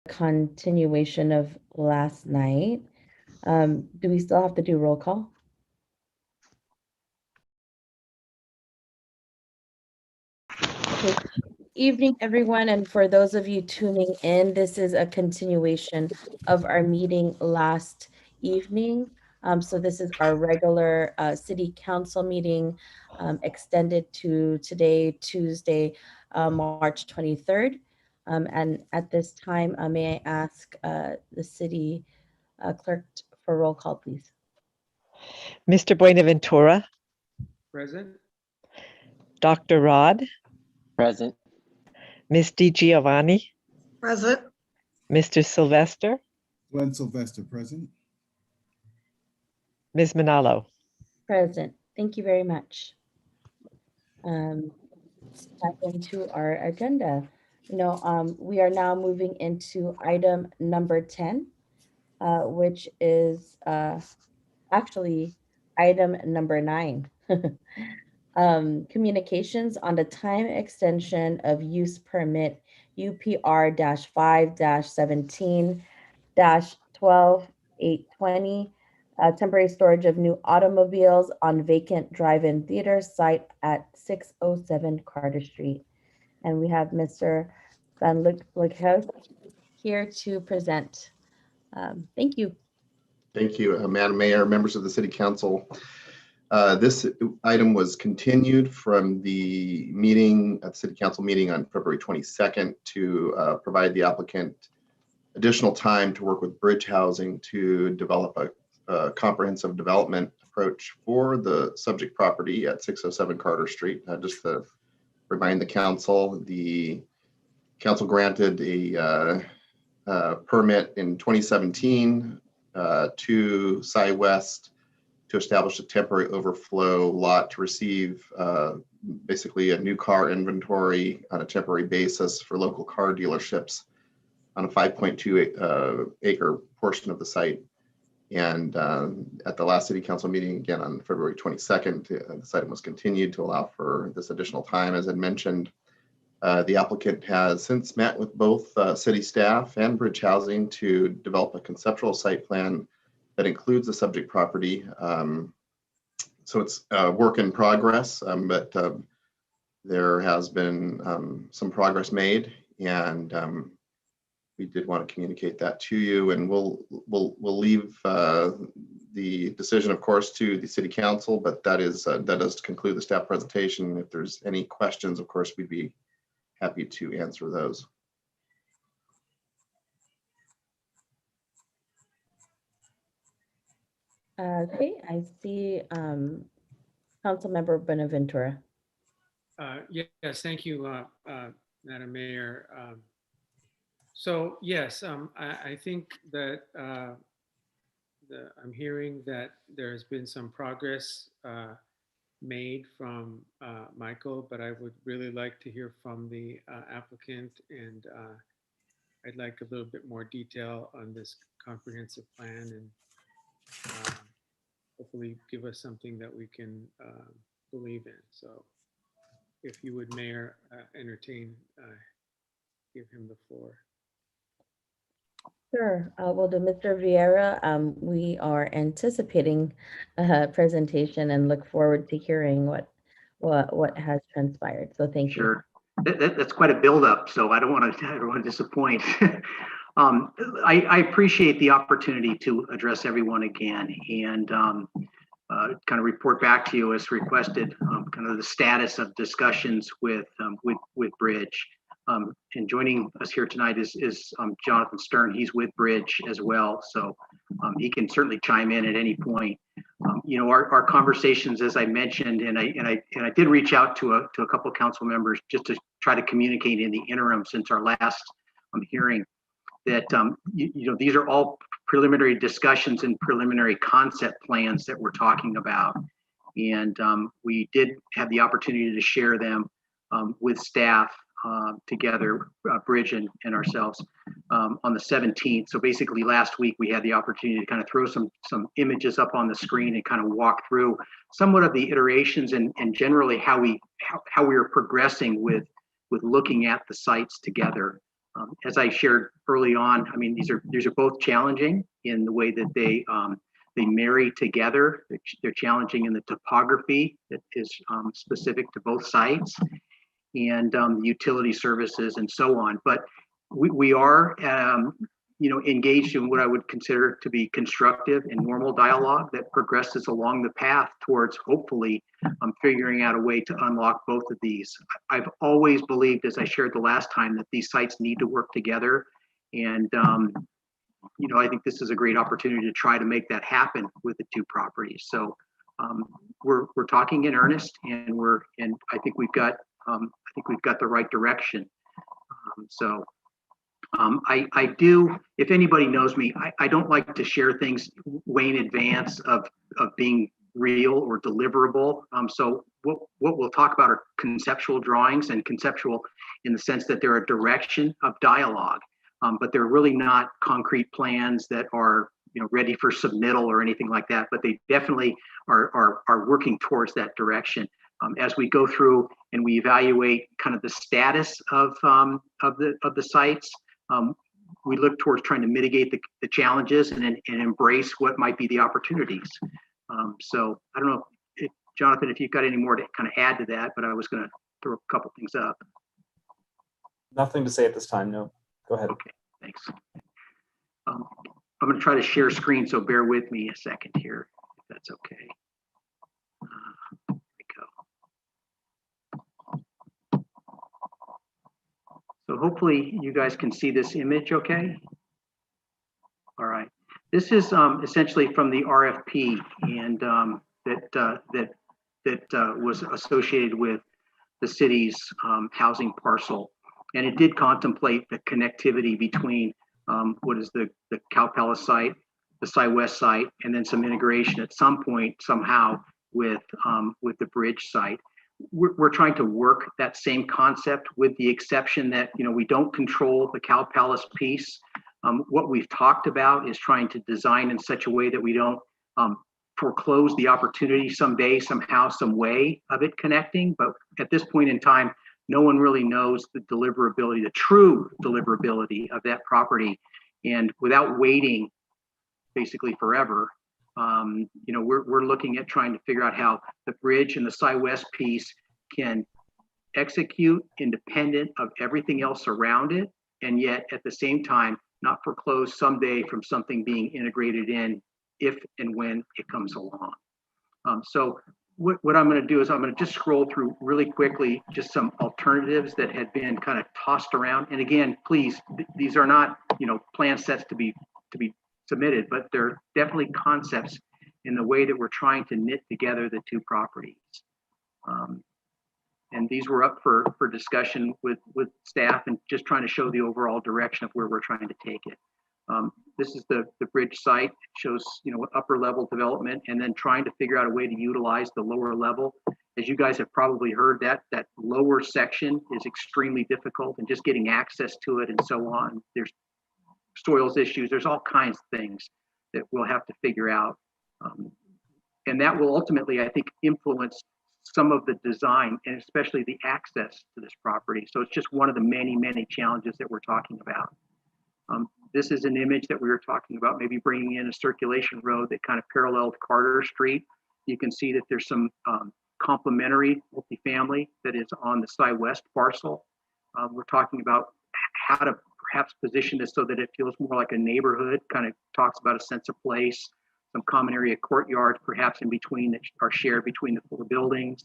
continuation of last night. Do we still have to do roll call? Okay. Evening, everyone, and for those of you tuning in, this is a continuation of our meeting last evening. So this is our regular city council meeting, extended to today, Tuesday, March 23rd. And at this time, may I ask the city clerk for roll call, please? Mr. Buenaventura, Present. Dr. Rod, Present. Ms. DiGiovanni, Present. Mr. Sylvester, Glenn Sylvester, present. Ms. Manalo. Present. Thank you very much. Let's dive into our agenda. We are now moving into item number 10, which is actually item number 9. Communications on the time extension of use permit UPR-5-17-12820, temporary storage of new automobiles on vacant drive-in theater site at 607 Carter Street. And we have Mr. Van Lickhouse here to present. Thank you. Thank you, Madam Mayor, members of the City Council. This item was continued from the meeting at the City Council meeting on February 22nd to provide the applicant additional time to work with Bridge Housing to develop a comprehensive development approach for the subject property at 607 Carter Street. Just to remind the council granted a permit in 2017 to Cy West to establish a temporary overflow lot to receive basically a new car inventory on a temporary basis for local car dealerships on a 5.2 acre portion of the site. And at the last City Council meeting, again on February 22nd, this item was continued to allow for this additional time. As I mentioned, the applicant has since met with both city staff and Bridge Housing to develop a conceptual site plan that includes the subject property. So it's a work in progress, but there has been some progress made, and we did want to communicate that to you. And we'll leave the decision, of course, to the City Council, but that does conclude the staff presentation. If there's any questions, of course, we'd be happy to answer those. Okay, I see Councilmember Bonaventura. Yes, thank you, Madam Mayor. So yes, I think that I'm hearing that there has been some progress made from Michael, but I would really like to hear from the applicant, and I'd like a little bit more detail on this comprehensive plan, and hopefully give us something that we can believe in. So if you would, Mayor, entertain, give him the floor. Sure. Well, to Mr. Vieira, we are anticipating a presentation and look forward to hearing what has transpired. So thank you. Sure. That's quite a buildup, so I don't want to disappoint. I appreciate the opportunity to address everyone again and kind of report back to you as requested, kind of the status of discussions with Bridge. And joining us here tonight is Jonathan Stern. He's with Bridge as well, so he can certainly chime in at any point. You know, our conversations, as I mentioned, and I did reach out to a couple of council members just to try to communicate in the interim since our last hearing that you know, these are all preliminary discussions and preliminary concept plans that we're talking about, and we did have the opportunity to share them with staff together, Bridge and ourselves, on the 17th. So basically last week we had the opportunity to kind of throw some images up on the screen and kind of walk through somewhat of the iterations and generally how we are progressing with looking at the sites together. As I shared early on, I mean, these are both challenging in the way that they marry together. They're challenging in the topography that is specific to both sites, and the utility services and so on. But we are, engaged in what I would consider to be constructive and normal dialogue that progresses along the path towards hopefully figuring out a way to unlock both of these. I've always believed, as I shared the last time, that these sites need to work together. And, I think this is a great opportunity to try to make that happen with the two properties. So we're talking in earnest, and I think we've got the right direction. I do, if anybody knows me, I don't like to share things way in advance of being real or deliverable. So what we'll talk about are conceptual drawings, and conceptual in the sense that they're a direction of dialogue, but they're really not concrete plans that are ready for submittal or anything like that. But they definitely are working towards that direction. As we go through and we evaluate kind of the status of the sites, we look towards trying to mitigate the challenges and embrace what might be the opportunities. So I don't know, Jonathan, if you've got any more to kind of add to that, but I was going to throw a couple things up. Nothing to say at this time, no. Go ahead. Okay, thanks. I'm going to try to share screen, so bear with me a second here, if that's okay. There we go. So hopefully you guys can see this image okay. All right. This is essentially from the RFP, and that was associated with the city's housing parcel. And it did contemplate the connectivity between what is the Cow Palace site, the Cy West site, and then some integration at some point somehow with the bridge site. We're trying to work that same concept, with the exception that we don't control the Cow Palace piece. What we've talked about is trying to design in such a way that we don't foreclose the opportunity someday, somehow, some way of it connecting. But at this point in time, no one really knows the deliverability, the true deliverability of that property. And without waiting basically forever, we're looking at trying to figure out how the bridge and the Cy West piece can execute independent of everything else around it, and yet at the same time not foreclose someday from something being integrated in if and when it comes along. So what I'm going to do is I'm going to just scroll through really quickly just some alternatives that had been kind of tossed around. And again, please, these are not plan sets to be submitted, but they're definitely concepts in the way that we're trying to knit together the two properties. And these were up for discussion with staff, and just trying to show the overall direction of where we're trying to take it. This is the bridge site. It shows upper level development, and then trying to figure out a way to utilize the lower level. As you guys have probably heard, that lower section is extremely difficult, and just getting access to it and so on. There's soils issues. There's all kinds of things that we'll have to figure out. And that will ultimately, I think, influence some of the design, and especially the access to this property. So it's just one of the many, many challenges that we're talking about. This is an image that we were talking about, maybe bringing in a circulation road that kind of paralleled Carter Street. You can see that there's some complementary multifamily that is on the Cy West parcel. We're talking about how to perhaps position this so that it feels more like a neighborhood, kind of talks about a sense of place, some common area courtyards perhaps in between that are shared between the four buildings.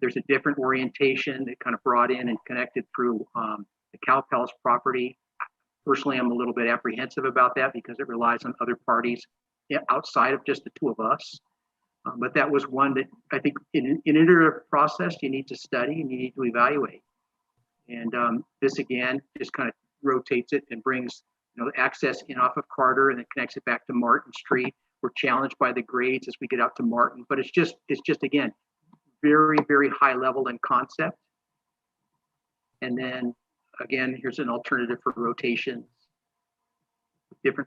There's a different orientation that kind of brought in and connected through the Cow Palace property. Personally, I'm a little bit apprehensive about that because it relies on other parties outside of just the two of us. But that was one that I think in an iterative process, you need to study and you need to evaluate. And this again just kind of rotates it and brings access in off of Carter, and it connects it back to Martin Street. We're challenged by the grades as we get out to Martin, but it's just again very, very high level in concept. And then again, here's an alternative for rotations,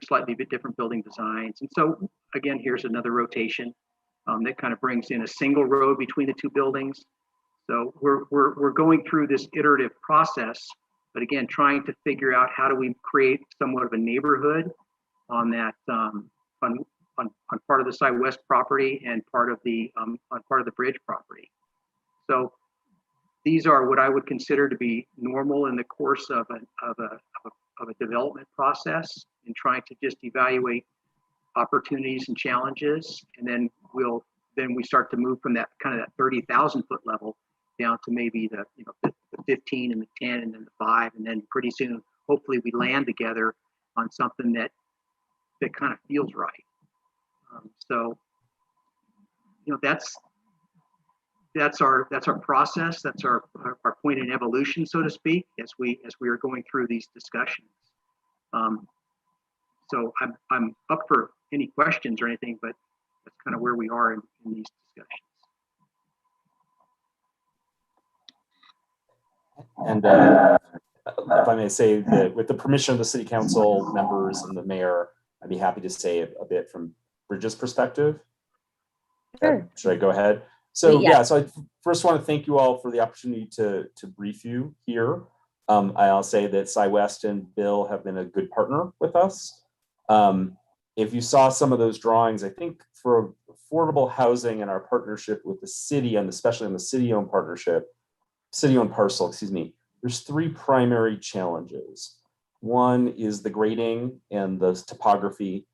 slightly bit different building designs. And so again, here's another rotation that kind of brings in a single road between the two buildings. So we're going through this iterative process But again, trying to figure out how do we create somewhat of a neighborhood on that on part of the Cy West property and part of the on part of the bridge property. So these are what I would consider to be normal in the course of a development process, and trying to just evaluate opportunities and challenges, and then we start to move from that kind of that 30,000 foot level down to maybe the the 15 and the 10 and then the 5, and then pretty soon hopefully we land together on something that kind of feels right. So that's our process. That's our point in evolution, so to speak, as we are going through these discussions. So I'm up for any questions or anything, but that's kind of where we are in these discussions. And if I may say that with the permission of the city council members and the mayor, I'd be happy to say a bit from Bridget's perspective. Sure. Should I go ahead? So Yeah. so I first want to thank you all for the opportunity to brief you here. I'll say that Cy West and Bill have been a good partner with us. If you saw some of those drawings, I think for affordable housing and our partnership with the city, and especially in the city-owned parcel, excuse me, there's 3 primary challenges. One is the grading and the topography.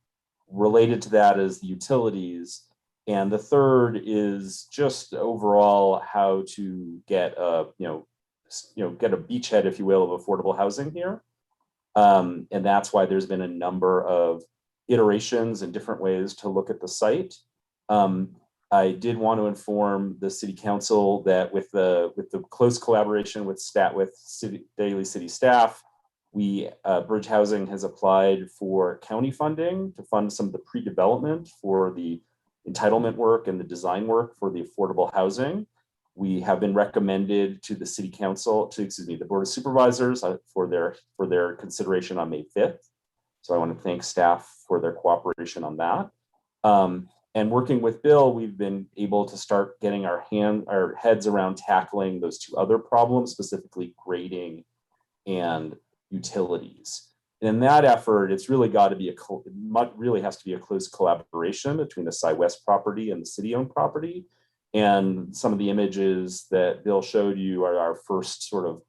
Related to that is the utilities. And the third is just overall how to get a, get a beachhead, if you will, of affordable housing here. And that's why there's been a number of iterations and different ways to look at the site. I did want to inform the city council that with the close collaboration with Daly city staff, Bridge Housing has applied for county funding to fund some of the pre-development for the entitlement work and the design work for the affordable housing. We have been recommended to the city council, the board of supervisors for their consideration on May 5th. So I want to thank staff for their cooperation on that. And working with Bill, we've been able to start getting our heads around tackling those 2 other problems, specifically grading and utilities. And in that effort, it's really got to be really has to be a close collaboration between the Cy West property and the city-owned property. And some of the images that Bill showed you are our first sort of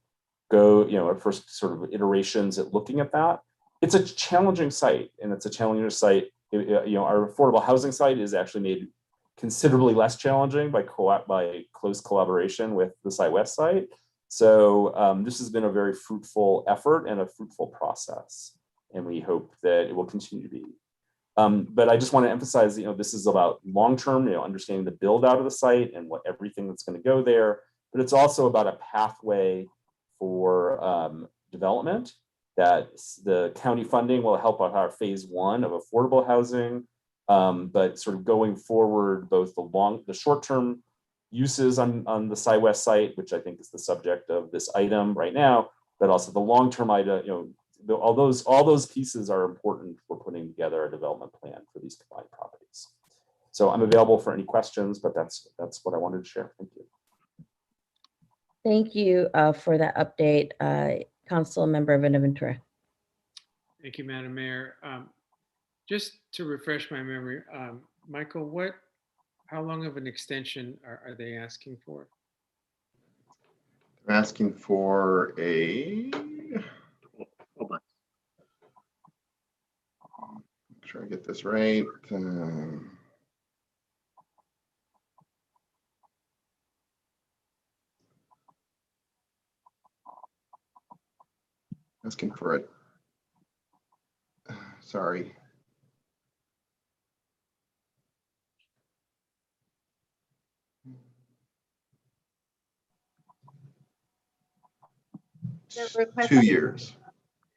our first sort of iterations at looking at that. It's a challenging site, and it's a challenging site. Our affordable housing site is actually made considerably less challenging by close collaboration with the Cy West site. So this has been a very fruitful effort and a fruitful process, and we hope that it will continue to be. But I just want to emphasize, this is about long-term, understanding the build out of the site and everything that's going to go there. But it's also about a pathway for development, that the county funding will help on our phase 1 of affordable housing. But sort of going forward, both the short-term uses on the Cy West site, which I think is the subject of this item right now, but also the long-term item, all those pieces are important for putting together a development plan for these combined properties. So I'm available for any questions, but that's what I wanted to share. Thank you. Thank you for that update, Council Member Ventura. Thank you, Madam Mayor. Just to refresh my memory, Michael, how long of an extension are they asking for? They're asking for a. Hold on. Make sure I get this right. Asking for it. Sorry. The request- 2 years.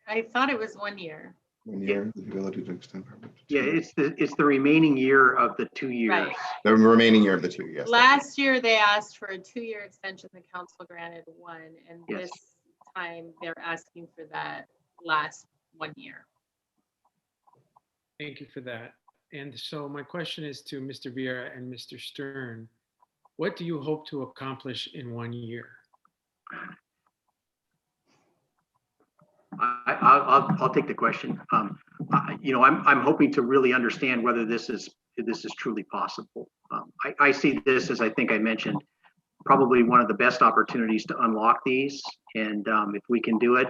I thought it was 1 year. 1 year, the ability to extend permit. Yeah, it's the remaining year of the 2 years. Right. The remaining year of the 2 years. Last year, they asked for a 2-year extension. The council granted 1, and Yes. this time they're asking for that last 1 year. Thank you for that. And so my question is to Mr. Vieira and Mr. Stern. What do you hope to accomplish in 1 year? I'll take the question. I'm hoping to really understand whether this is truly possible. I see this as, I think I mentioned, probably one of the best opportunities to unlock these. And if we can do it,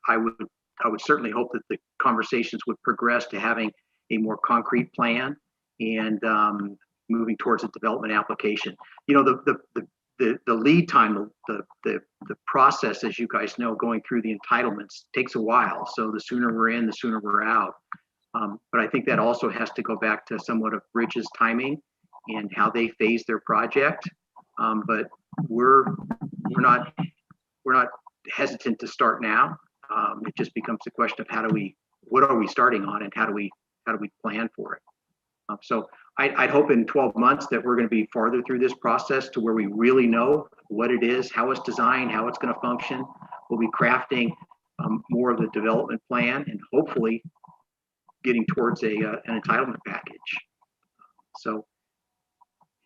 I would certainly hope that the conversations would progress to having a more concrete plan and moving towards a development application. The lead time, the process, as you guys know, going through the entitlements takes a while. So the sooner we're in, the sooner we're out. But I think that also has to go back to somewhat of Bridge's timing and how they phase their project. But we're not hesitant to start now. It just becomes a question of what are we starting on, and how do we plan for it? So I'd hope in 12 months that we're going to be farther through this process to where we really know what it is, how it's designed, how it's going to function. We'll be crafting more of the development plan and hopefully getting towards an entitlement package. So,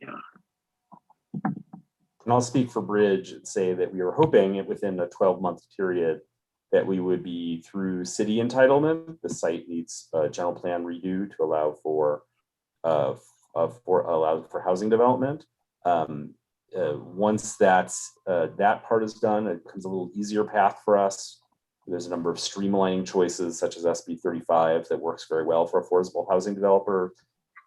yeah. And I'll speak for Bridge and say that we were hoping within a 12-month period that we would be through city entitlement. The site needs a general plan redo to allow for housing development. Once that part is done, it becomes a little easier path for us. There's a number of streamlining choices, such as SB 35, that works very well for a affordable housing developer.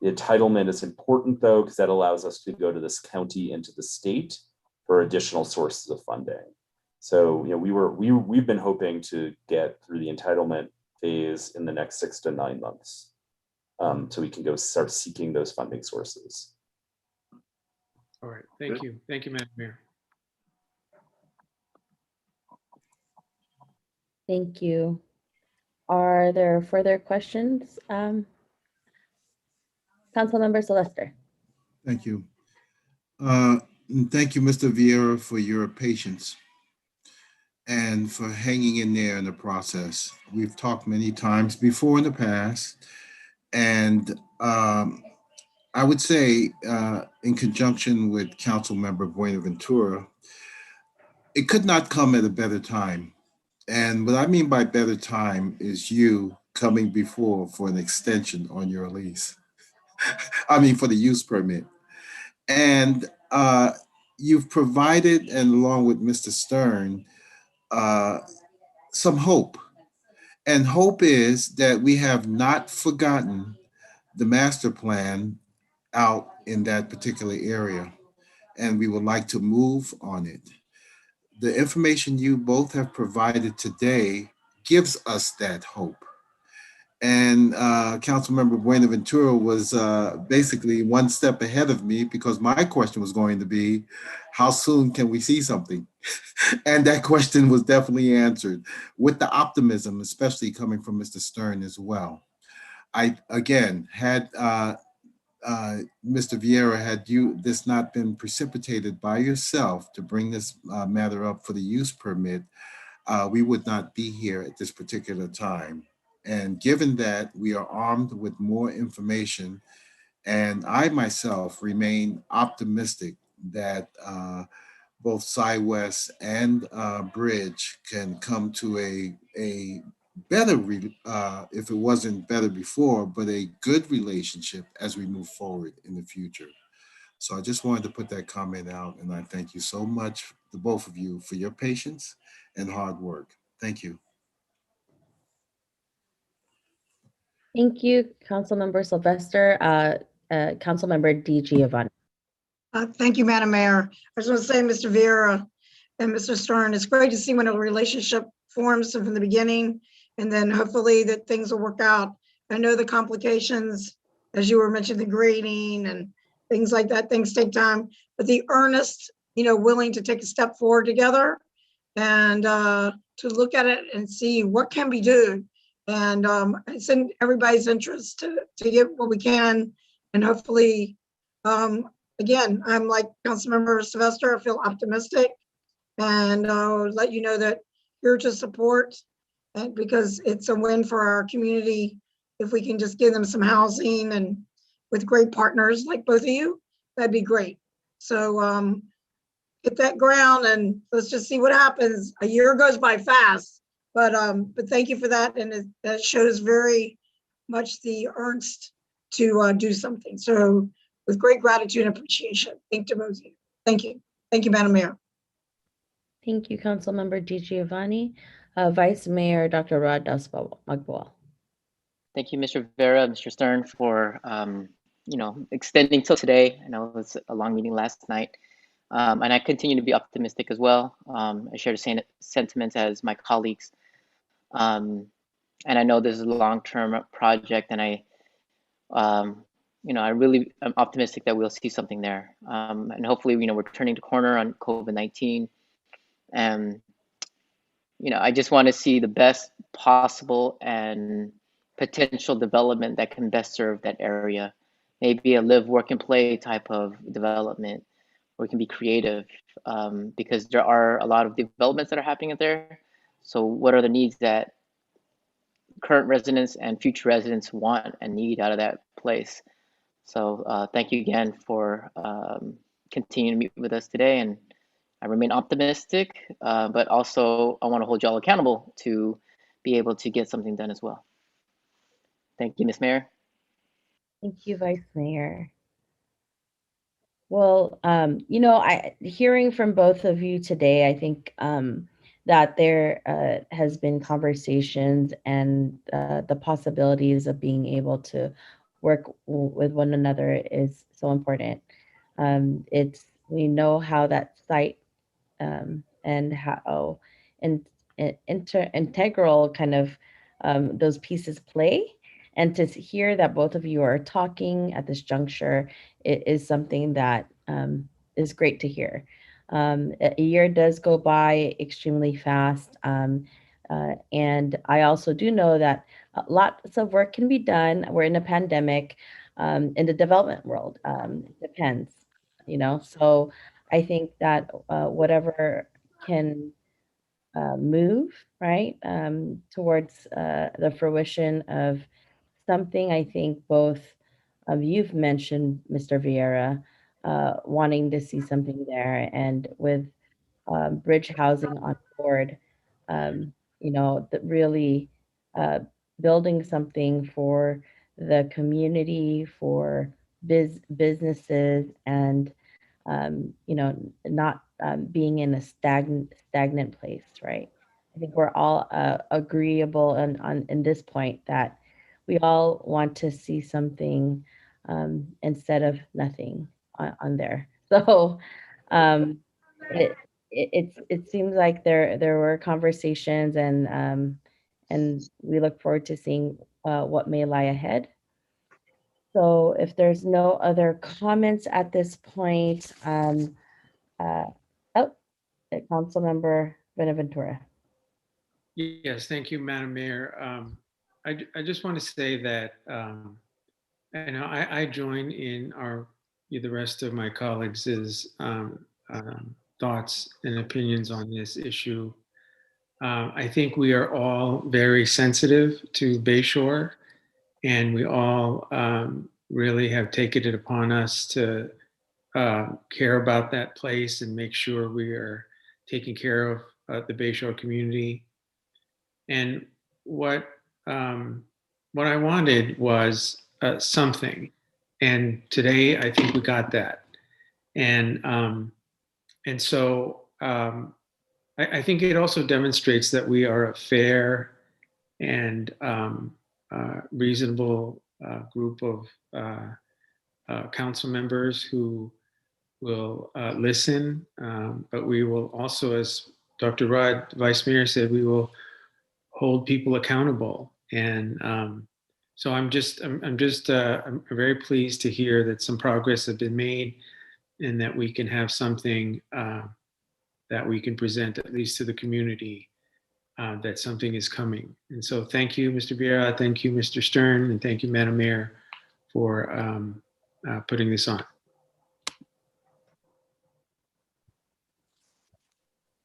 The entitlement is important, though, because that allows us to go to this county and to the state for additional sources of funding. So, we've been hoping to get through the entitlement phase in the next 6 to 9 months, so we can go start seeking those funding sources. All right, thank you, Madam Mayor. Thank you. Are there further questions? Councilmember Sylvester. Thank you. Thank you, Mr. Vieira, for your patience and for hanging in there in the process. We've talked many times before in the past, and I would say, in conjunction with Councilmember Buenaventura, it could not come at a better time. And what I mean by better time is you coming before for an extension on your lease. I mean, for the use permit. And you've provided, and along with Mr. Stern, some hope. And hope is that we have not forgotten the master plan out in that particular area, and we would like to move on it. The information you both have provided today gives us that hope. And Councilmember Buenaventura was basically one step ahead of me, because my question was going to be, how soon can we see something? And that question was definitely answered with the optimism, especially coming from Mr. Stern as well. I, again, had Mr. Vieira, had this not been precipitated by yourself to bring this matter up for the use permit, we would not be here at this particular time. And given that we are armed with more information, and I myself remain optimistic that both SciWest and Bridge can come to a better, if it wasn't better before, but a good relationship as we move forward in the future. So I just wanted to put that comment out, and I thank you so much, the both of you, for your patience and hard work. Thank you. Thank you, Councilmember Sylvester. Councilmember DiGiovanni. Thank you, Madam Mayor. I just want to say, Mr. Vieira and Mr. Stern, it's great to see when a relationship forms from the beginning, and then hopefully that things will work out. I know the complications, as you were mentioning, the grading and things like that, things take time, but the earnest, willing to take a step forward together and to look at it and see what can be done. And it's in everybody's interest to get what we can, and hopefully, again, I'm like Councilmember Sylvester, I feel optimistic, and I'll let you know that here to support, and because it's a win for our community if we can just give them some housing, and with great partners like both of you, that'd be great. So hit that ground and let's just see what happens. A year goes by fast, But thank you for that. And that shows very much the earnest to do something. So with great gratitude and appreciation. Thank you, both of you. Thank you. Thank you, Madam Mayor. Thank you, Councilmember DiGiovanni. Vice Mayor Dr. Rod Magbwal. Thank you, Mr. Vera, Mr. Stern, for extending till today. I know it was a long meeting last night, and I continue to be optimistic as well. I share the same sentiments as my colleagues, and I know this is a long-term project, and I really am optimistic that we'll see something there, and hopefully, we're turning the corner on COVID-19, and I just want to see the best possible and potential development that can best serve that area. Maybe a live, work, and play type of development where we can be creative, because there are a lot of developments that are happening there. So what are the needs that current residents and future residents want and need out of that place? So thank you again for continuing to meet with us today, and I remain optimistic, but also I want to hold y'all accountable to be able to get something done as well. Thank you, Ms. Mayor. Thank you, Vice Mayor. Well, hearing from both of you today, I think that there has been conversations and the possibilities of being able to work with one another is so important. We know how that site and how integral kind of those pieces play. And to hear that both of you are talking at this juncture is something that is great to hear. A year does go by extremely fast. And I also do know that lots of work can be done. We're in a pandemic in the development world. It depends, So I think that whatever can move, right, towards the fruition of something, I think both of you've mentioned, Mr. Vieira, wanting to see something there, and with bridge housing on board, that really building something for the community, for businesses, and not being in a stagnant place, right? I think we're all agreeable on in this point that we all want to see something instead of nothing on there. So um, it seems like there were conversations, and we look forward to seeing what may lie ahead. So if there's no other comments at this point, uh, oh, Councilmember Benaventura. Yes, thank you, Madam Mayor. I just want to say that I join in the rest of my colleagues' thoughts and opinions on this issue. I think we are all very sensitive to Bayshore, and we all really have taken it upon us to care about that place and make sure we are taking care of the Bayshore community. And what I wanted was something, and today I think we got that. And so I think it also demonstrates that we are a fair and reasonable group of council members who will listen, but we will also, as Dr. Rudd, Vice Mayor, said, we will hold people accountable. And so I'm very pleased to hear that some progress has been made, and that we can have something that we can present, at least to the community, that something is coming. And so thank you, Mr. Vieira, thank you, Mr. Stern, and thank you, Madam Mayor, for putting this on.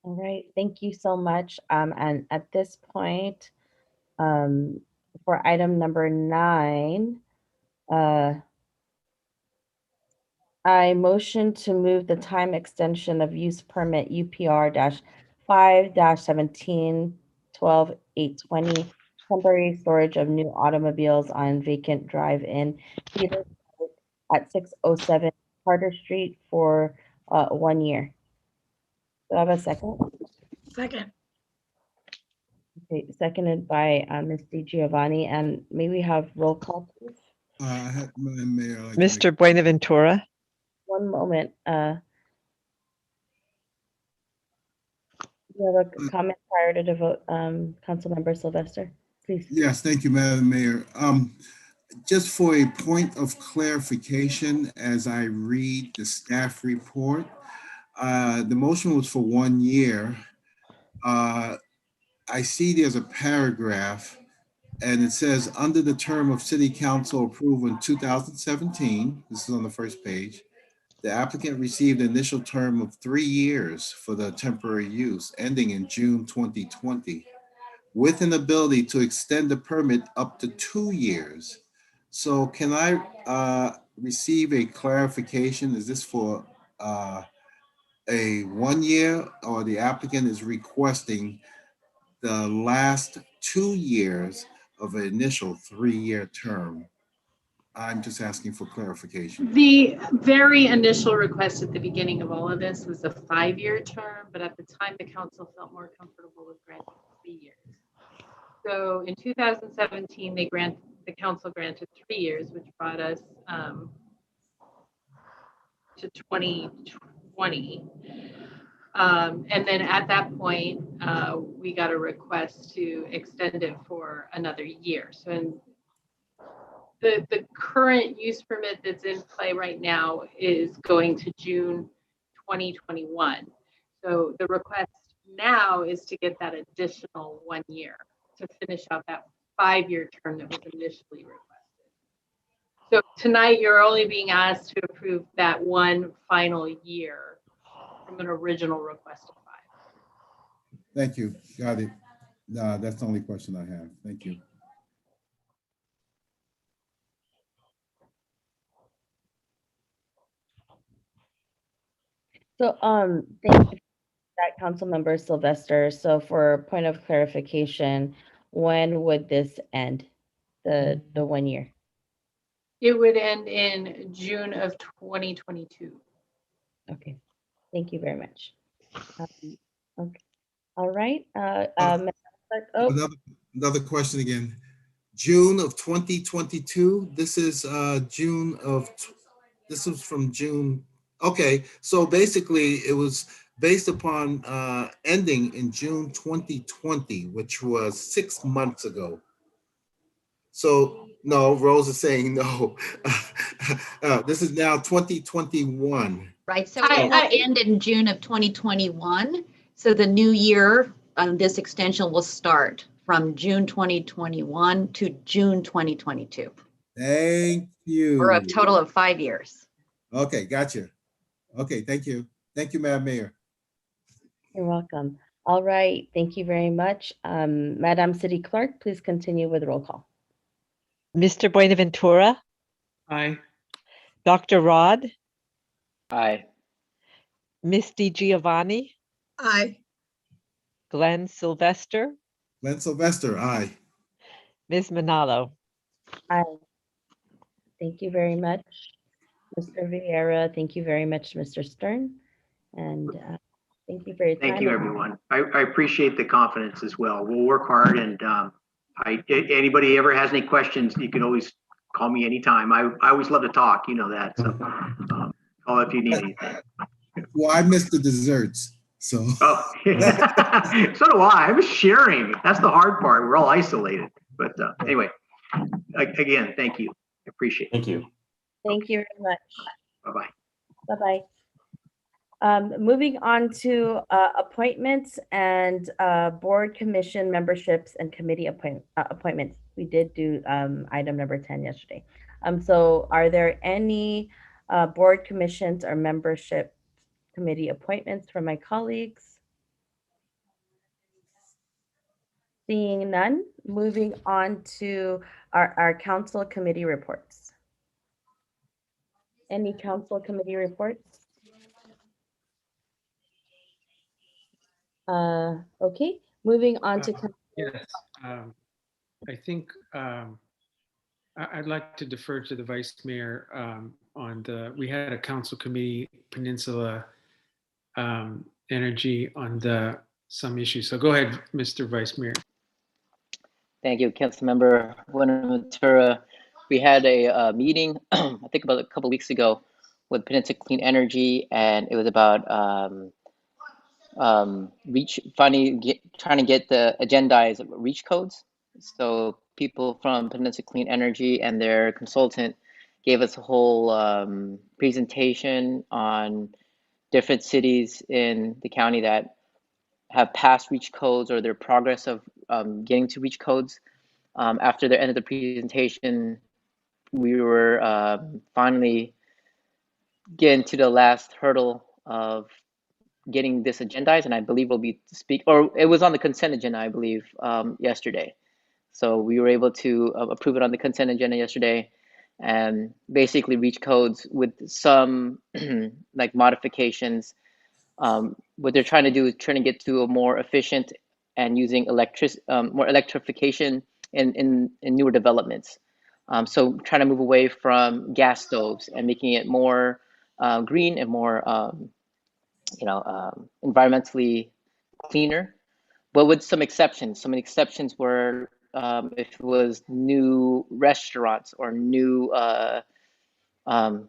All right, thank you so much. And at this point, for item number 9, I motion to move the time extension of use permit UPR-5-17 12/8/20, temporary storage of new automobiles on vacant drive-in theater at 607 Carter Street for 1 year. Do I have a second? Second. Okay, seconded by Ms. Giovanni, and may we have roll call, please? Madam Mayor, I'd like to make- Mr. Buenaventura, One moment. You have a comment prior to the vote, Councilmember Sylvester, please. Yes, thank you, Madam Mayor. Just for a point of clarification, as I read the staff report, the motion was for 1 year. I see there's a paragraph and it says, under the term of city council approval in 2017, this is on the first page, the applicant received an initial term of 3 years for the temporary use ending in June 2020, with an ability to extend the permit up to 2 years. So can I receive a clarification? Is this for a 1 year, or the applicant is requesting the last 2 years of an initial 3-year term? I'm just asking for clarification. The very initial request at the beginning of all of this was a 5-year term, but at the time the council felt more comfortable with granting 3 years. So in 2017, the council granted 3 years, which brought us to 2020. And then at that point, we got a request to extend it for another year. So in the current use permit that's in play right now is going to June 2021. So the request now is to get that additional 1 year to finish out that 5-year term that was initially requested. So tonight you're only being asked to approve that one final year from an original request of 5. Thank you. Got it. No, that's the only question I have. Thank you. So, thank you for that, Councilmember Sylvester. So for point of clarification, when would this end, the 1 year? It would end in June of 2022. Okay, thank you very much. Okay, all right. Madam Clerk- oh, Another question again. June of 2022. This is June of, this was from June. Okay, so basically it was based upon ending in June 2020, which was 6 months ago. So no, Rose is saying no. This is now 2021. Right, so it will end in June of 2021. So the new year, this extension will start from June 2021 to June 2022, Thank you. or a total of 5 years. Okay, gotcha. Okay, thank you. Thank you, Madam Mayor. you're welcome. All right, thank you very much. Madam City Clerk, please continue with roll call. Mr. Buenaventura, Aye. Dr. Rod, Aye. Miss Giovanni, Aye. Glenn Sylvester, Glenn Sylvester, aye. Ms. Manalo. Aye. Thank you very much, Mr. Vieira. Thank you very much, Mr. Stern. And thank you for your time. Thank you, everyone. I appreciate the confidence as well. We'll work hard, and anybody ever has any questions, you can always call me anytime. I always love to talk, you know that. So call if you need anything. Well, I missed the desserts, so. Oh, so do I. I was sharing. That's the hard part. We're all isolated. But anyway, again, thank you. I appreciate it. Thank you. Thank you very much. Bye-bye. Bye-bye. Moving on to appointments and board commission memberships and committee appointments. We did do item number 10 yesterday. So are there any board commissions or membership committee appointments from my colleagues? Seeing none, moving on to our council committee reports. Any council committee reports? Okay, moving on to Yes, I think I'd like to defer to the vice mayor on we had a council committee Peninsula Energy on some issues. So go ahead, Mr. Vice Mayor. Thank you, Councilmember Buenaventura. We had a meeting, I think about a couple of weeks ago, with Peninsula Clean Energy, and it was about trying to get the agendized reach codes. So people from Peninsula Clean Energy and their consultant gave us a whole presentation on different cities in the county that have passed reach codes or their progress of getting to reach codes. After the end of the presentation, we were finally getting to the last hurdle of getting this agendized, and I believe we'll be or it was on the consent agenda, I believe, yesterday. So we were able to approve it on the consent agenda yesterday, and basically reach codes with some like modifications. What they're trying to do is trying to get to a more efficient and using more electrification in newer developments. So trying to move away from gas stoves and making it more green and more environmentally cleaner, but with some exceptions. Some exceptions were if it was new restaurants or new um,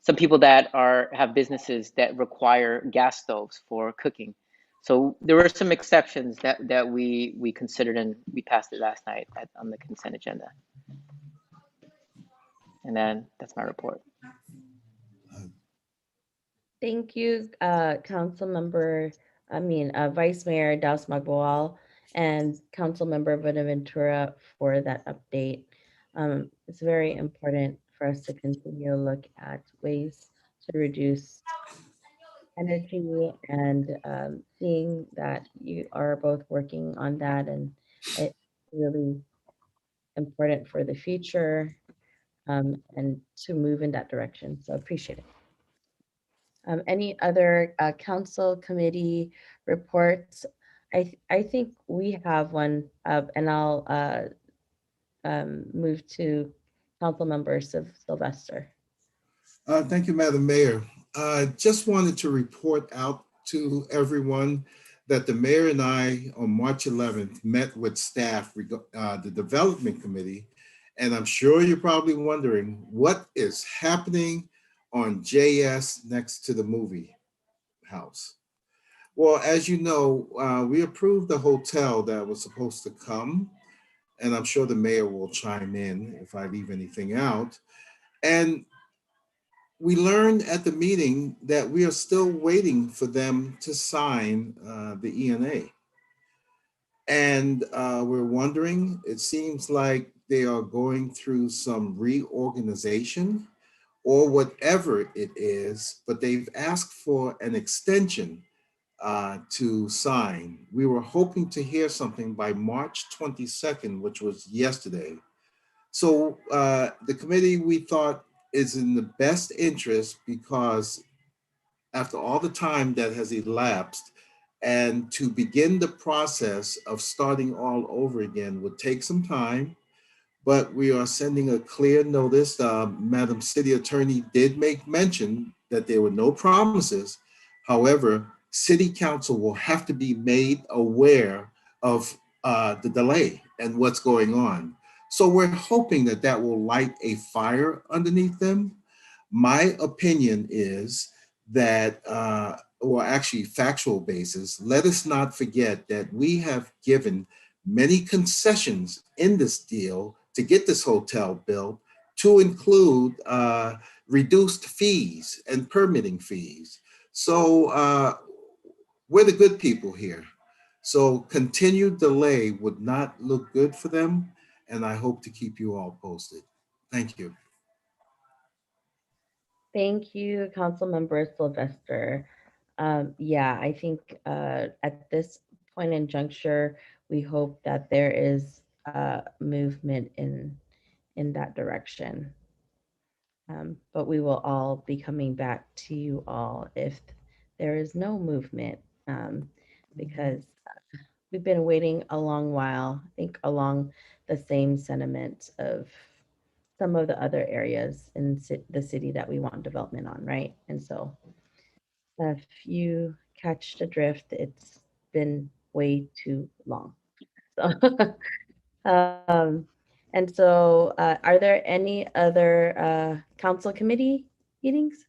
some people that have businesses that require gas stoves for cooking. So there were some exceptions that we considered, and we passed it last night on the consent agenda. And then that's my report. Thank you, Vice Mayor Daus Magwal and Councilmember Bonaventura for that update. It's very important for us to continue to look at ways to reduce energy and seeing that you are both working on that, and it's really important for the future and to move in that direction. So appreciate it. Any other council committee reports? I think we have one, and I'll move to Council Member Sylvester. Thank you, Madam Mayor. I just wanted to report out to everyone that the mayor and I on March 11th met with staff, the development committee, and I'm sure you're probably wondering what is happening on JS next to the movie house. Well, as you know, we approved the hotel that was supposed to come, and I'm sure the mayor will chime in if I leave anything out. And we learned at the meeting that we are still waiting for them to sign the ENA. And we're wondering, it seems like they are going through some reorganization or whatever it is, but they've asked for an extension to sign. We were hoping to hear something by March 22nd, which was yesterday. So the committee, we thought, is in the best interest because after all the time that has elapsed, and to begin the process of starting all over again would take some time, but we are sending a clear notice. Madam City Attorney did make mention that there were no promises. However, City Council will have to be made aware of the delay and what's going on. So we're hoping that that will light a fire underneath them. My opinion is that, or actually factual basis, let us not forget that we have given many concessions in this deal to get this hotel built, to include reduced fees and permitting fees. So we're the good people here. So continued delay would not look good for them, and I hope to keep you all posted. Thank you. Thank you, Council Member Sylvester. Yeah, I think at this point in juncture, we hope that there is movement in that direction. But we will all be coming back to you all if there is no movement, because we've been waiting a long while, I think along the same sentiment of some of the other areas in the city that we want development on, right? And so if you catch the drift, it's been way too long. So, um, and so are there any other council committee meetings?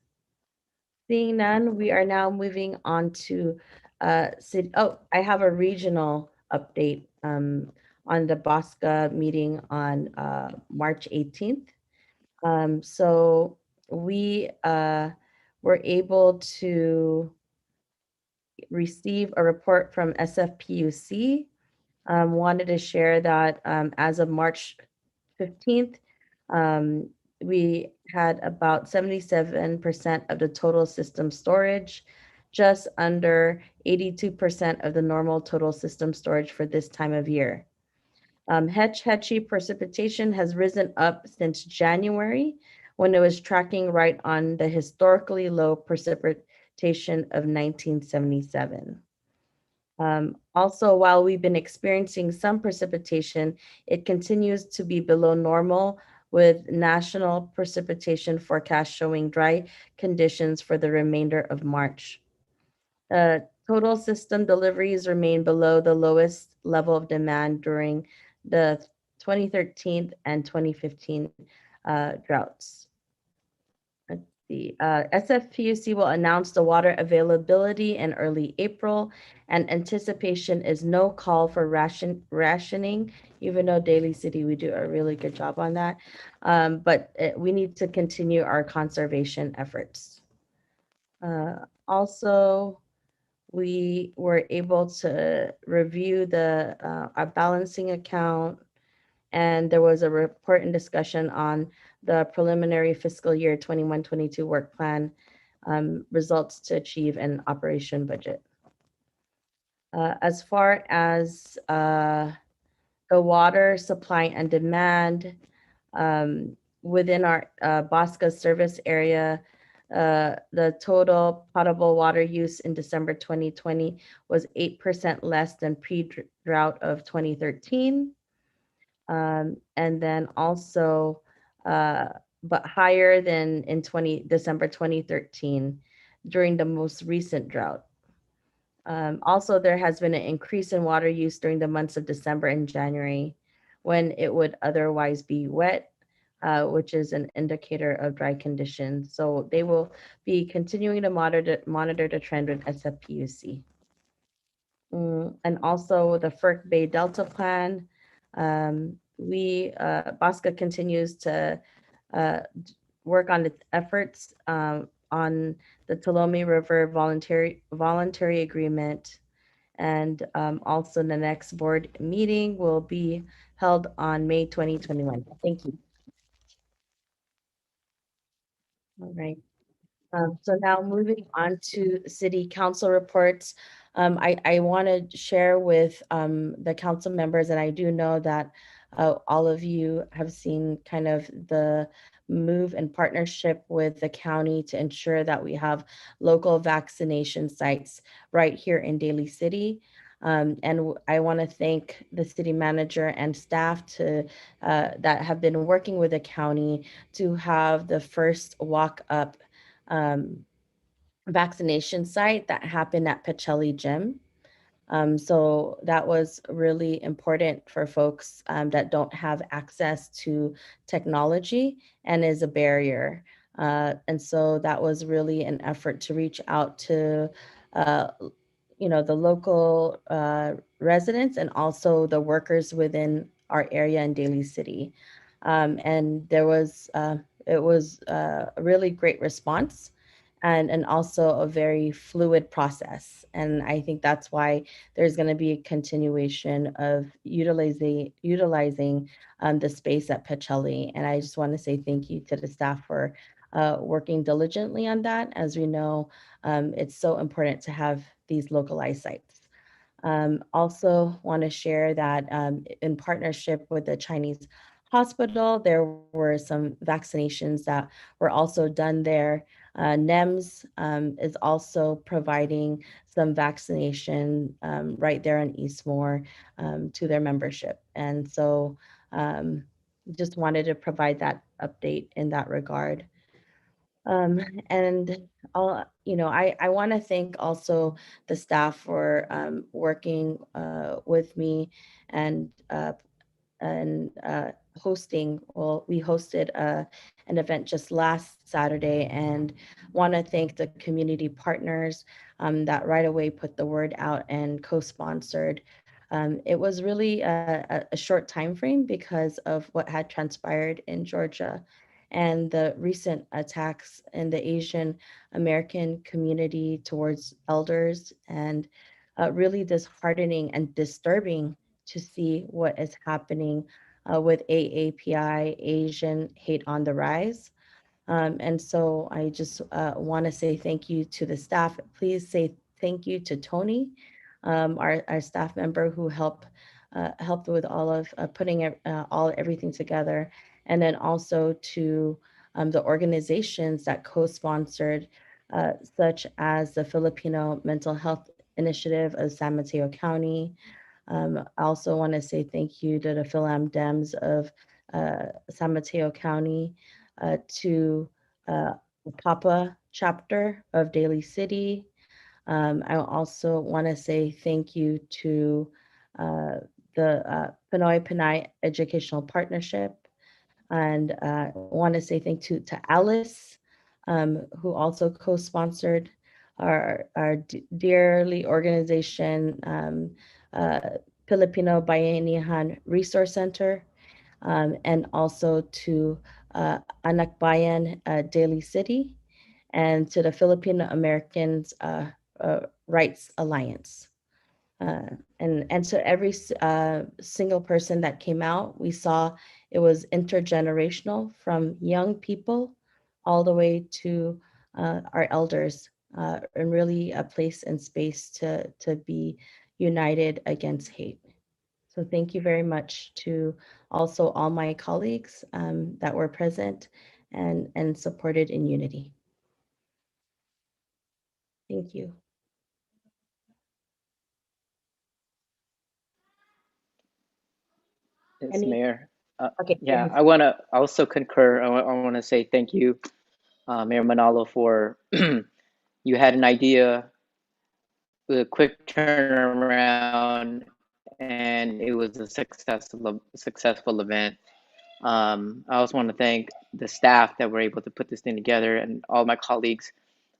Seeing none, we are now moving on to city. Oh, I have a regional update on the Bosca meeting on March 18th. So we were able to receive a report from SFPUC. Wanted to share that as of March 15th, um, we had about 77% of the total system storage, just under 82% of the normal total system storage for this time of year. Hetch Hetchy precipitation has risen up since January when it was tracking right on the historically low precipitation of 1977. Also, while we've been experiencing some precipitation, it continues to be below normal with national precipitation forecast showing dry conditions for the remainder of March. Total system deliveries remain below the lowest level of demand during the 2013 and 2015 droughts. Let's see. SFPUC will announce the water availability in early April, and anticipation is no call for rationing, even though Daly City, we do a really good job on that. But we need to continue our conservation efforts. Also, we were able to review our balancing account, and there was a report and discussion on the preliminary fiscal year 21-22 work plan results to achieve an operation budget. As far as the water supply and demand within our Bosca service area, the total potable water use in December 2020 was 8% less than pre-drought of 2013. And then also, but higher than in December 2013 during the most recent drought. Also, there has been an increase in water use during the months of December and January when it would otherwise be wet, which is an indicator of dry conditions. So they will be continuing to monitor the trend with SFPUC. And also the FERC Bay Delta Plan. Bosca continues to work on its efforts on the Tuolumne River voluntary agreement. And also the next board meeting will be held on May 2021. Thank you. All right. So now moving on to city council reports. I want to share with the council members, and I do know that all of you have seen kind of the move and partnership with the county to ensure that we have local vaccination sites right here in Daly City. And I want to thank the city manager and staff that have been working with the county to have the first walk up vaccination site that happened at Pacelli Gym. So that was really important for folks that don't have access to technology and is a barrier. And so that was really an effort to reach out to, the local residents and also the workers within our area in Daly City. And it was a really great response and also a very fluid process. And I think that's why there's going to be a continuation of utilizing the space at Pacelli. And I just want to say thank you to the staff for working diligently on that. As we know, it's so important to have these localized sites. Also want to share that in partnership with the Chinese hospital, there were some vaccinations that were also done there NEMS is also providing some vaccination right there in Eastmore to their membership. And so um, just wanted to provide that update in that regard. Um, and I want to thank also the staff for working with me and hosting. Well, we hosted an event just last Saturday, and want to thank the community partners that right away put the word out and co-sponsored. It was really a short time frame because of what had transpired in Georgia and the recent attacks in the Asian American community towards elders, and really disheartening and disturbing to see what is happening with AAPI, Asian Hate on the Rise. And so I just want to say thank you to the staff. Please say thank you to Tony, our staff member who helped with all of putting everything together, and then also to the organizations that co-sponsored, such as the Filipino Mental Health Initiative of San Mateo County. I also want to say thank you to the Philam Dems of San Mateo County, to Papa chapter of Daly City. I also want to say thank you to uh, the Pinoy Pinay Educational Partnership, and want to say thank you to Alice, who also co-sponsored our dearly organization, uh, Filipino Bayanihan Resource Center, and also to Anak Bayan Daly City, and to the Filipino Americans Rights Alliance. And to every single person that came out, we saw it was intergenerational, from young people all the way to our elders, and really a place and space to be united against hate. So thank you very much to also all my colleagues that were present and supported in unity. Thank you. Yes, Any, Mayor. okay, go Yeah, ahead. I want to also concur. I want to say thank you, Mayor Manalo, for you had an idea with a quick turnaround, and it was a successful event. I also want to thank the staff that were able to put this thing together, and all my colleagues.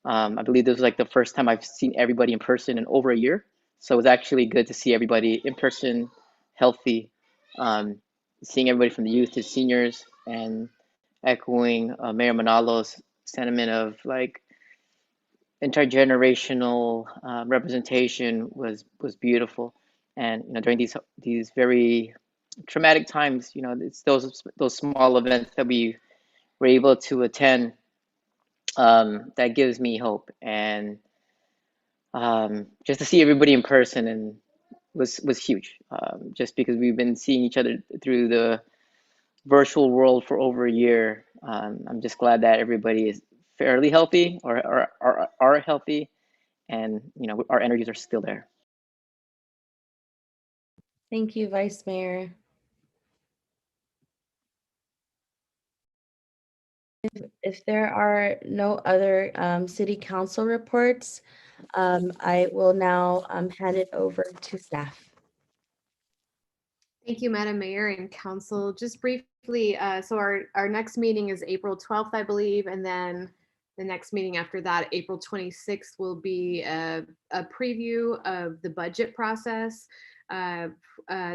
I believe this was like the first time I've seen everybody in person in over a year. So it was actually good to see everybody in person, healthy, um, seeing everybody from the youth to seniors, and echoing Mayor Manalo's sentiment of like intergenerational representation was beautiful. And during these very traumatic times, it's those small events that we were able to attend, that gives me hope. And just to see everybody in person and was huge. Just because we've been seeing each other through the virtual world for over a year. I'm just glad that everybody is fairly healthy, or are healthy, and our energies are still there. Thank you, Vice Mayor. If there are no other city council reports, I will now hand it over to staff. Thank you, Madam Mayor and Council. Just briefly, so our next meeting is April 12th, I believe, and then the next meeting after that, April 26th, will be a preview of the budget process that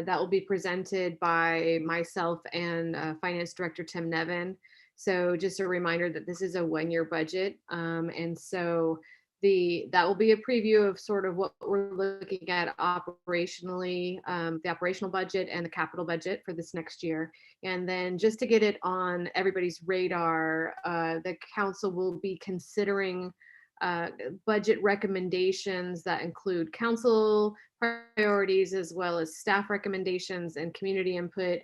will be presented by myself and Finance Director Tim Nevin. So just a reminder that this is a one-year budget, and so that will be a preview of sort of what we're looking at operationally, the operational budget and the capital budget for this next year. And then just to get it on everybody's radar, the council will be considering budget recommendations that include council priorities as well as staff recommendations and community input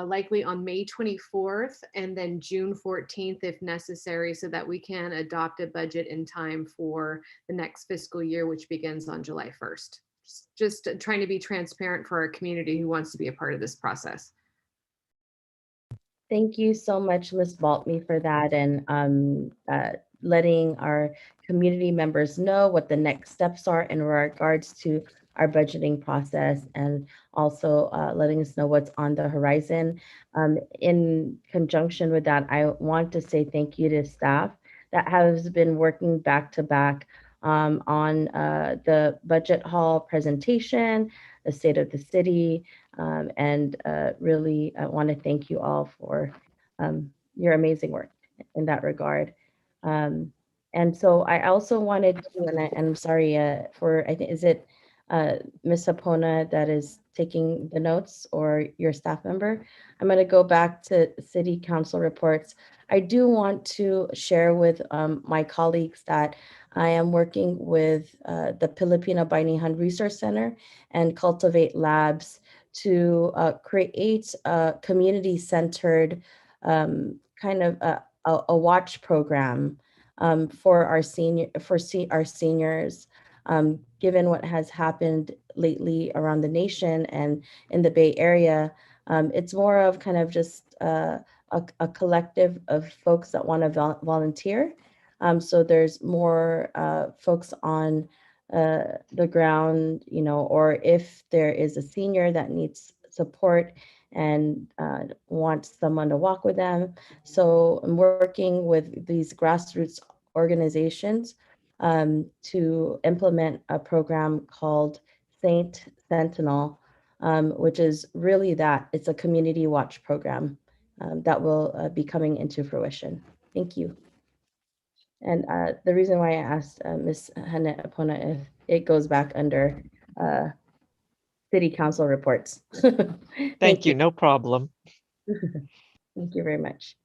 likely on May 24th and then June 14th if necessary, so that we can adopt a budget in time for the next fiscal year, which begins on July 1st. Just trying to be transparent for our community who wants to be a part of this process. Thank you so much, Ms. Baltme, for that, and letting our community members know what the next steps are in regards to our budgeting process, and also letting us know what's on the horizon. In conjunction with that, I want to say thank you to staff that has been working back to back on the budget hall presentation, the state of the city, and really, I want to thank you all for your amazing work in that regard. And so I also wanted to, and I'm sorry for, I think, is it Ms. Hapona that is taking the notes, or your staff member? I'm going to go back to city council reports. I do want to share with my colleagues that I am working with the Filipino Bayanihan Resource Center and Cultivate Labs to create a community-centered kind of a watch program for our seniors, given what has happened lately around the nation and in the Bay Area. It's more of kind of just a collective of folks that want to volunteer. So there's more folks on the ground, or if there is a senior that needs support and wants someone to walk with them. So I'm working with these grassroots organizations to implement a program called Saint Sentinel, which is really that. It's a community watch program that will be coming into fruition. Thank you. And the reason why I asked Ms. Hannah Apona if it goes back under city council reports. Thank you. No problem. Thank you very much.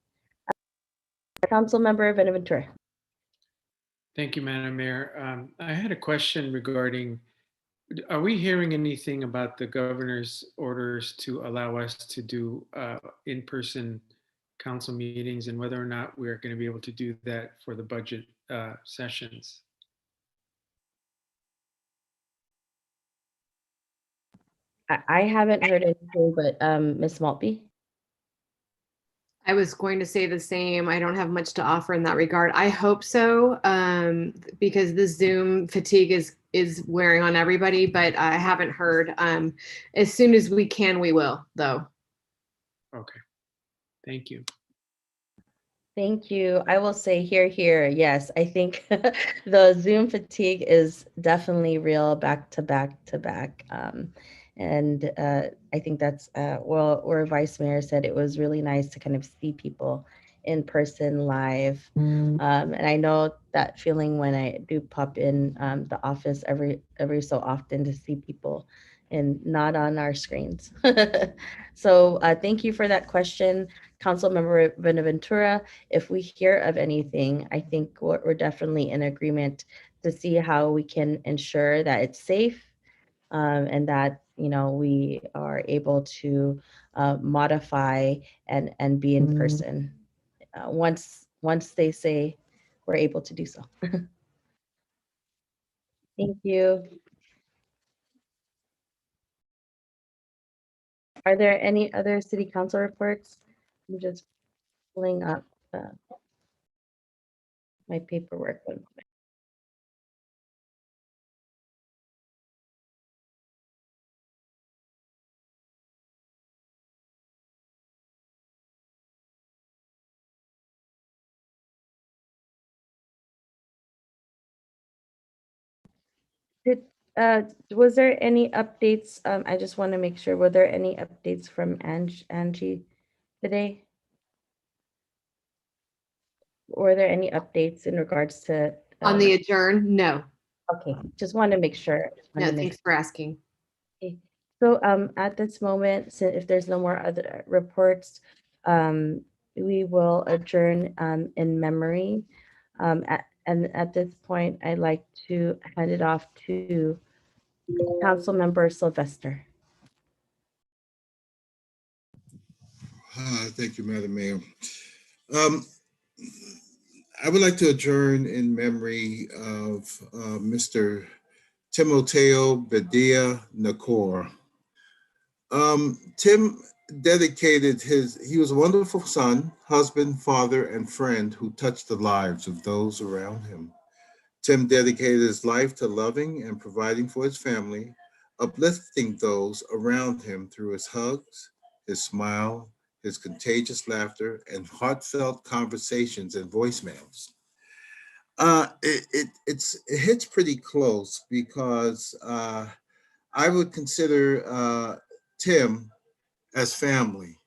Council Member Benaventura. Thank you, Madam Mayor. I had a question regarding, are we hearing anything about the governor's orders to allow us to do in-person council meetings, and whether or not we're going to be able to do that for the budget sessions? I haven't heard anything, but Ms. Maltby. I was going to say the same. I don't have much to offer in that regard. I hope so, because the Zoom fatigue is wearing on everybody, but I haven't heard. As soon as we can, we will, though. Okay, thank you. Thank you. I will say here, yes, I think the Zoom fatigue is definitely real, back to back to back. And I think that's, well, where Vice Mayor said it was really nice to kind of see people in person live. And I know that feeling when I do pop in the office every so often to see people and not on our screens. So thank you for that question, Councilmember Benaventura. If we hear of anything, I think we're definitely in agreement to see how we can ensure that it's safe, and that we are able to modify and be in person once they say we're able to do so. Thank you. Are there any other city council reports? I'm just pulling up my paperwork. One moment. Did, was there any updates? I just want to make sure, were there any updates from Angie today? Were there any updates in regards to? On the adjourn, no. Okay, just want to make sure. No, thanks for asking. Okay. So at this moment, so if there's no more other reports, we will adjourn in memory. And at this point, I'd like to hand it off to Councilmember Sylvester. Thank you, Madam Mayor. Um, I would like to adjourn in memory of Mr. Timoteo Bedia Nakor. Tim dedicated he was a wonderful son, husband, father, and friend who touched the lives of those around him. Tim dedicated his life to loving and providing for his family, uplifting those around him through his hugs, his smile, his contagious laughter, and heartfelt conversations and voicemails. It hits pretty close because I would consider Tim as family.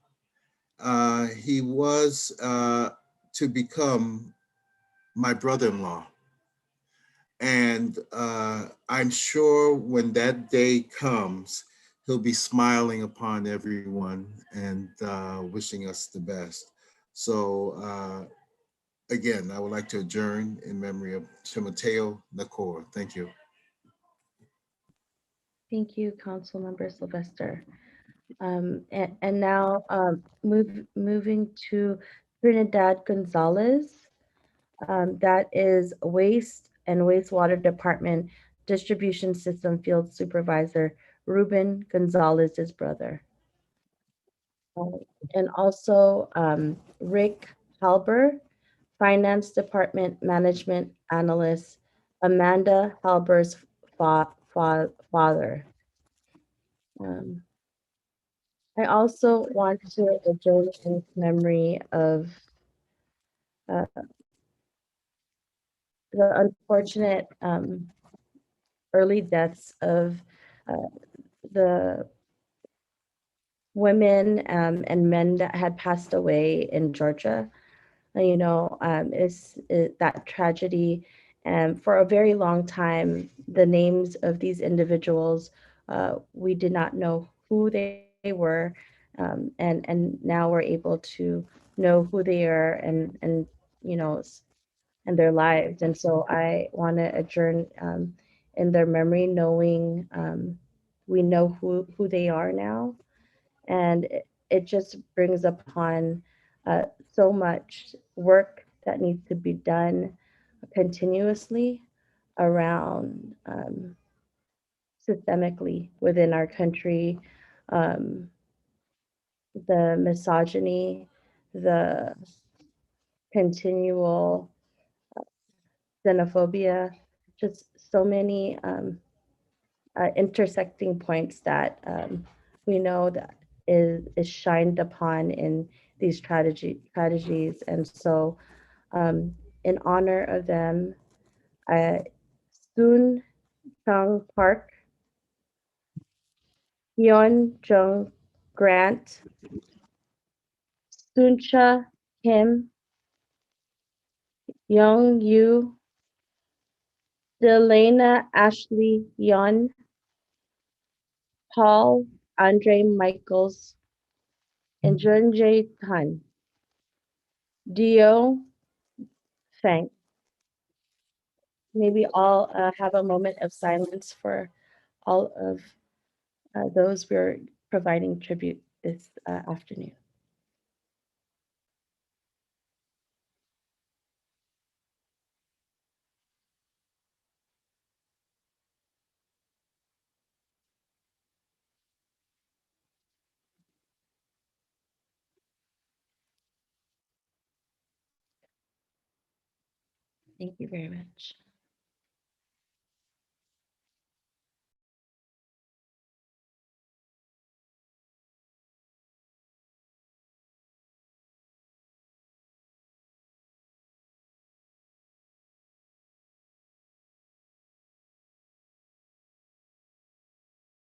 He was to become my brother-in-law. And I'm sure when that day comes, he'll be smiling upon everyone and wishing us the best. So again, I would like to adjourn in memory of Timoteo Nakor. Thank you. Thank you, Councilmember Sylvester. And now moving to Trinidad Gonzalez. That is Waste and Wastewater Department Distribution System Field Supervisor Ruben Gonzalez's brother. Uh, and also Rick Halber, Finance Department Management Analyst, Amanda Halber's father. Um, I also want to adjourn in memory of uh, the unfortunate early deaths of uh, the women and men that had passed away in Georgia. That tragedy. And for a very long time, the names of these individuals, we did not know who they were. And now we're able to know who they are and you know, and their lives. And so I want to adjourn in their memory, knowing we know who they are now. And it just brings upon so much work that needs to be done continuously around systemically within our country, um, the misogyny, the continual xenophobia, just so many intersecting points that we know that is shined upon in these tragedies. And so, in honor of them, uh, Soon Chung Park, Hyun Jung Grant, Suncha Kim, Young Yu, Delana Ashley Yun, Paul Andre Michaels, and Junjae Tan, Dio Feng. Maybe all have a moment of silence for all of those we're providing tribute this afternoon. Thank you very much.